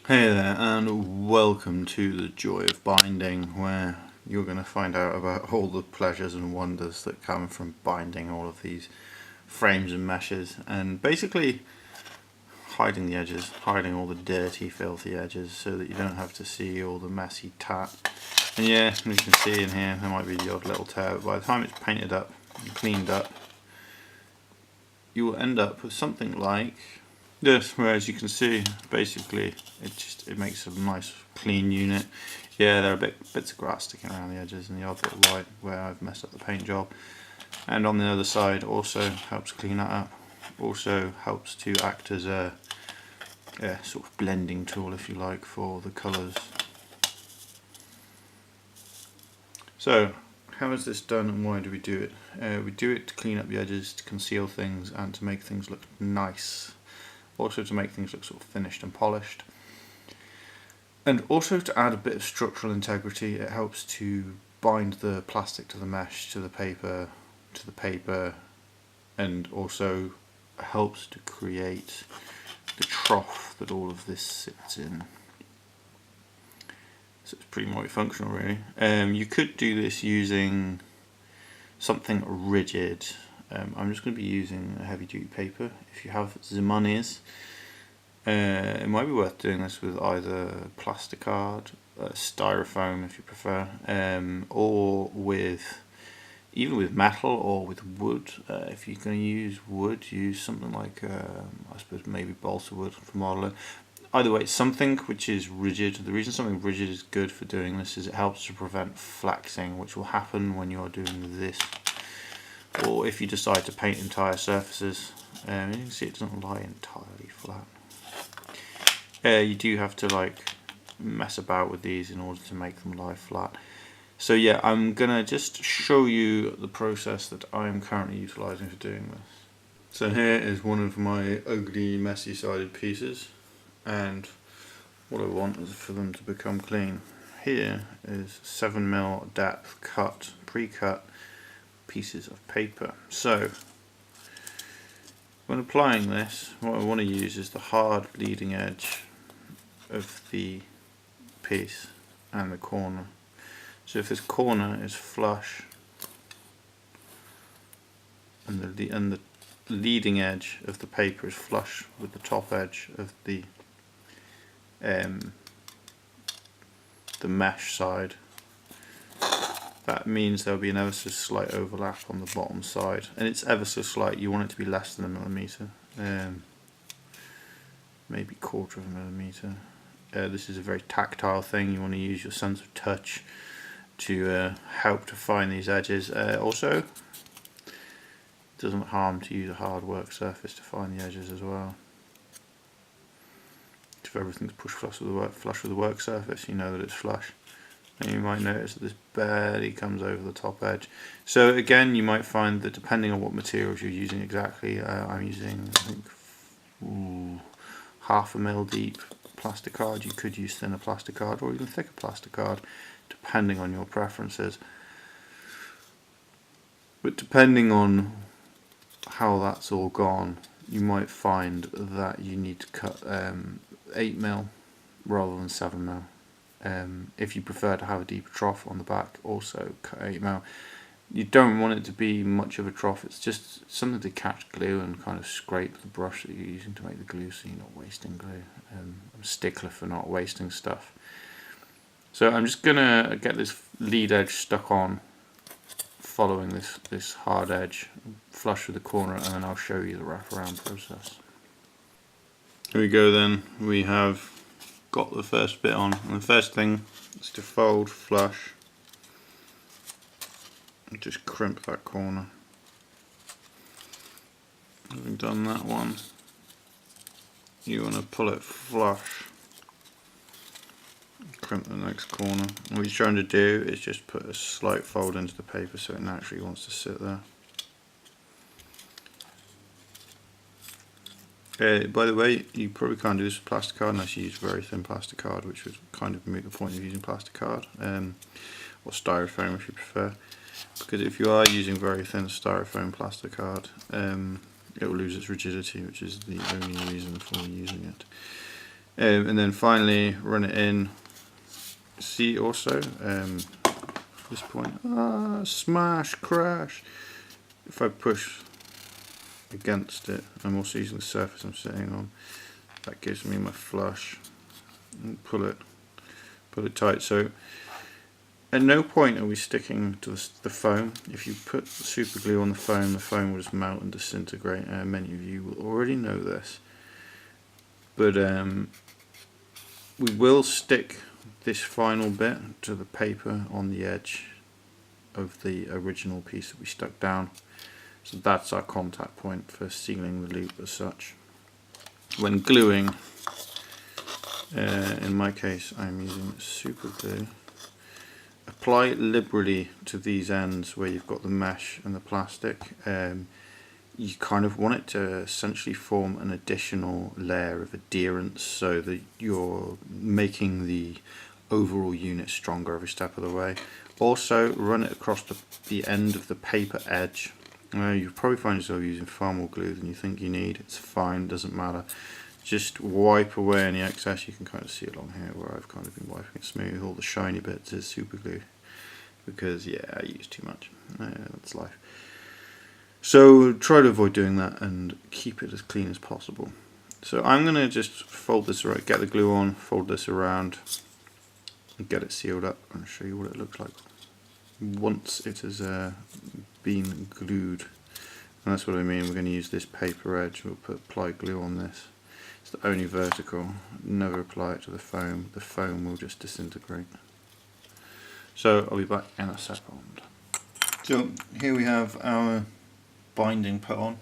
Hey there, and welcome to the Joy of Binding, where you're going to find out about all the pleasures and wonders that come from binding all of these frames and meshes, and basically hiding the edges, hiding all the dirty, filthy edges, so that you don't have to see all the messy tat. And yeah, as you can see in here, there might be the odd little tear, but by the time it's painted up and cleaned up, you will end up with something like this, where as you can see, basically it makes a nice clean unit. Yeah, there are bits of grass sticking around the edges and the odd bit of white where I've messed up the paint job. And on the other side also helps clean that up. Also helps to act as a sort of blending tool, if you like, for the colours. So, how is this done and why do we do it? We do it to clean up the edges, to conceal things, and to make things look nice. Also to make things look sort of finished and polished. And also to add a bit of structural integrity. It helps to bind the plastic to the mesh, to the paper, and also helps to create the trough that all of this sits in. So it's pretty multifunctional, really. You could do this using something rigid. I'm just going to be using a heavy duty paper. If you have the monies, it might be worth doing this with either plasticard, styrofoam if you prefer, or even with metal or with wood. If you're going to use wood, use something like I suppose maybe balsa wood for modelling. Either way, it's something which is rigid. The reason something rigid is good for doing this is it helps to prevent flexing, which will happen when you're doing this. Or if you decide to paint entire surfaces, you can see it doesn't lie entirely flat. You do have to mess about with these in order to make them lie flat. So yeah, I'm gonna just show you the process that I'm currently utilising for doing this. So here is one of my ugly, messy sided pieces, and what I want is for them to become clean. Here is 7mm depth cut, pre-cut pieces of paper. So when applying this, what I want to use is the hard leading edge of the piece and the corner. So if this corner is flush and the leading edge of the paper is flush with the top edge of the mesh side, that means there'll be an ever so slight overlap on the bottom side, and it's ever so slight. You want it to be less than a millimetre, maybe 1/4 of a millimetre. This is a very tactile thing. You want to use your sense of touch to help to find these edges. Also, it doesn't harm to use a hard work surface to find the edges as well. If everything's pushed flush with the work surface, you know that it's flush. And you might notice that this barely comes over the top edge. So again, you might find that depending on what materials you're using exactly, I'm using I think 1/2 mil deep plasticard. You could use thinner plasticard or even thicker plasticard, depending on your preferences. But depending on how that's all gone, you might find that you need to cut 8mm rather than 7mm. If you prefer to have a deeper trough on the back, also cut 8mm. You don't want it to be much of a trough, it's just something to catch glue and kind of scrape the brush that you're using to make the glue so you're not wasting glue. I'm a stickler for not wasting stuff. So I'm just going to get this lead edge stuck on, following this hard edge, flush with the corner, and then I'll show you the wraparound process. Here we go then, we have got the first bit on, and the first thing is to fold flush and just crimp that corner. Having done that one, you want to pull it flush, crimp the next corner. What you're trying to do is just put a slight fold into the paper so it naturally wants to sit there. By the way, you probably can't do this with plasticard unless you use very thin plasticard, which would kind of moot the point of using plasticard, or styrofoam if you prefer. Because if you are using very thin styrofoam plasticard, it will lose its rigidity, which is the only reason for using it. And then finally run it in C also. At this point, smash, crash. If I push against it, I'm also using the surface I'm sitting on. That gives me my flush. And pull it tight. So at no point are we sticking to the foam. If you put super glue on the foam will just melt and disintegrate. Many of you will already know this. But we will stick this final bit to the paper on the edge of the original piece that we stuck down. So that's our contact point for sealing the loop as such. When gluing, in my case I'm using super glue. Apply it liberally to these ends where you've got the mesh and the plastic. You kind of want it to essentially form an additional layer of adherence so that you're making the overall unit stronger every step of the way. Also run it across the end of the paper edge. You'll probably find yourself using far more glue than you think you need. It's fine, doesn't matter. Just wipe away any excess. You can kind of see along here where I've kind of been wiping it smooth. All the shiny bits is super glue because yeah, I use too much. That's life. So try to avoid doing that and keep it as clean as possible. So I'm going to just fold this around, get the glue on, fold this around and get it sealed up and show you what it looks like once it has been glued. And that's what I mean, we're going to use this paper edge, we'll apply glue on this. It's the only vertical, never apply it to the foam will just disintegrate. So I'll be back in a second. So here we have our binding put on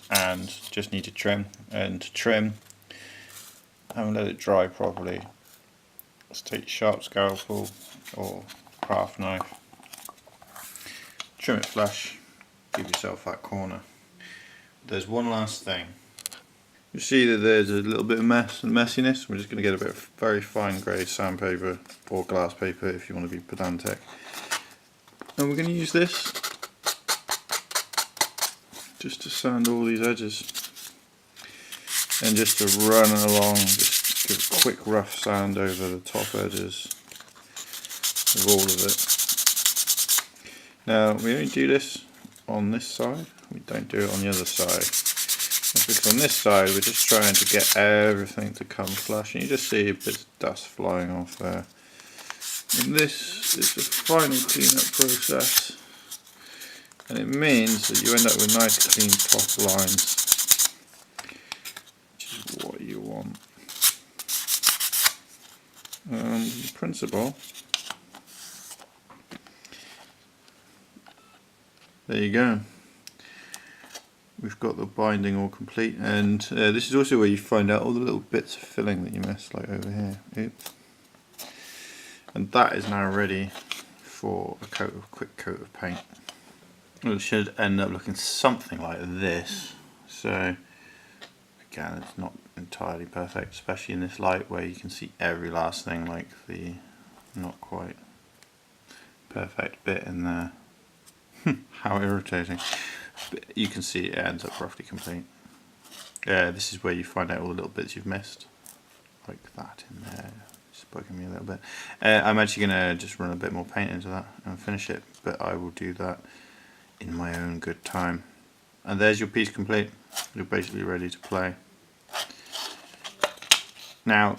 and just need to trim, and to trim I haven't let it dry properly. Let's take a sharp scalpel or craft knife, trim it flush, give yourself that corner. There's one last thing. You see that there's a little bit of messiness. We're just going to get a bit of very fine grade sandpaper or glass paper if you want to be pedantic, and we're going to use this just to sand all these edges and just to run along, just give a quick rough sand over the top edges of all of it. Now we only do this on this side, we don't do it on the other side. That's because on this side we're just trying to get everything to come flush, and you just see a bit of dust flying off there. And this is the final cleanup process. And it means that you end up with nice clean top lines, which is what you want. In principle, there you go. We've got the binding all complete, and this is also where you find out all the little bits of filling that you missed, like over here. Oops. And that is now ready for a quick coat of paint. It should end up looking something like this. So again, it's not entirely perfect, especially in this light where you can see every last thing, like the not quite perfect bit in there. How irritating. But you can see it ends up roughly complete. This is where you find out all the little bits you've missed, like that in there. It's bugging me a little bit. I'm actually going to just run a bit more paint into that and finish it, but I will do that in my own good time. And there's your piece complete. You're basically ready to play. Now,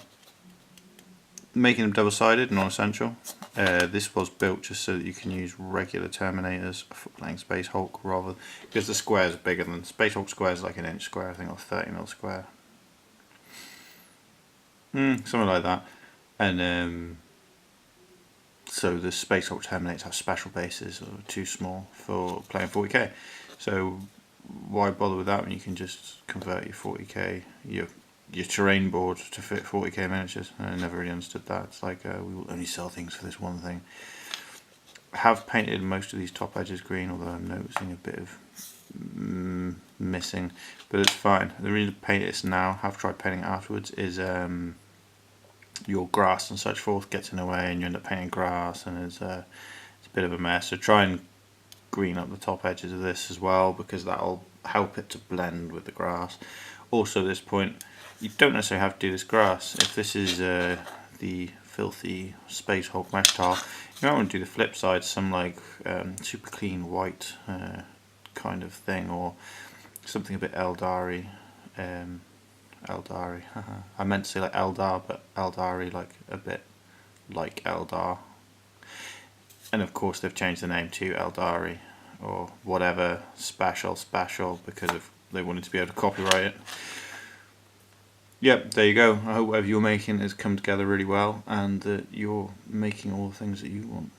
making them double-sided, non-essential. This was built just so that you can use regular terminators for playing Spacehulk, rather because the squares are bigger than Spacehulk. Square is like an inch square, I think, or 30mm square, something like that. And so the Spacehulk terminators have special bases that are too small for playing 40k. So why bother with that when you can just convert your 40k, your terrain board to fit 40k miniatures? I never really understood that. It's like we will only sell things for this one thing. I have painted most of these top edges green, although I'm noticing a bit of missing, but it's fine. The reason to paint this now, have tried painting it afterwards, is your grass and such forth gets in the way and you end up painting grass, and it's a bit of a mess. So try and green up the top edges of this as well, because that'll help it to blend with the grass. Also at this point, you don't necessarily have to do this grass. If this is the filthy Spacehulk mesh tile, you might want to do the flip side, some like super clean white kind of thing, or something a bit Eldari. Eldari. I meant to say like Eldar, but Eldari, like a bit like Eldar. And of course they've changed the name to Eldari or whatever, Spatial, because of they wanted to be able to copyright it. Yep, there you go. I hope whatever you're making has come together really well, and that you're making all the things that you want.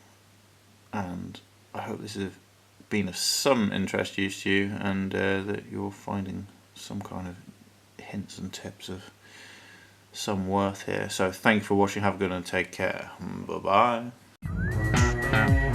And I hope this has been of some interest to you, and that you're finding some kind of hints and tips of some worth here. So thank you for watching. Have a good one and take care. Bye bye.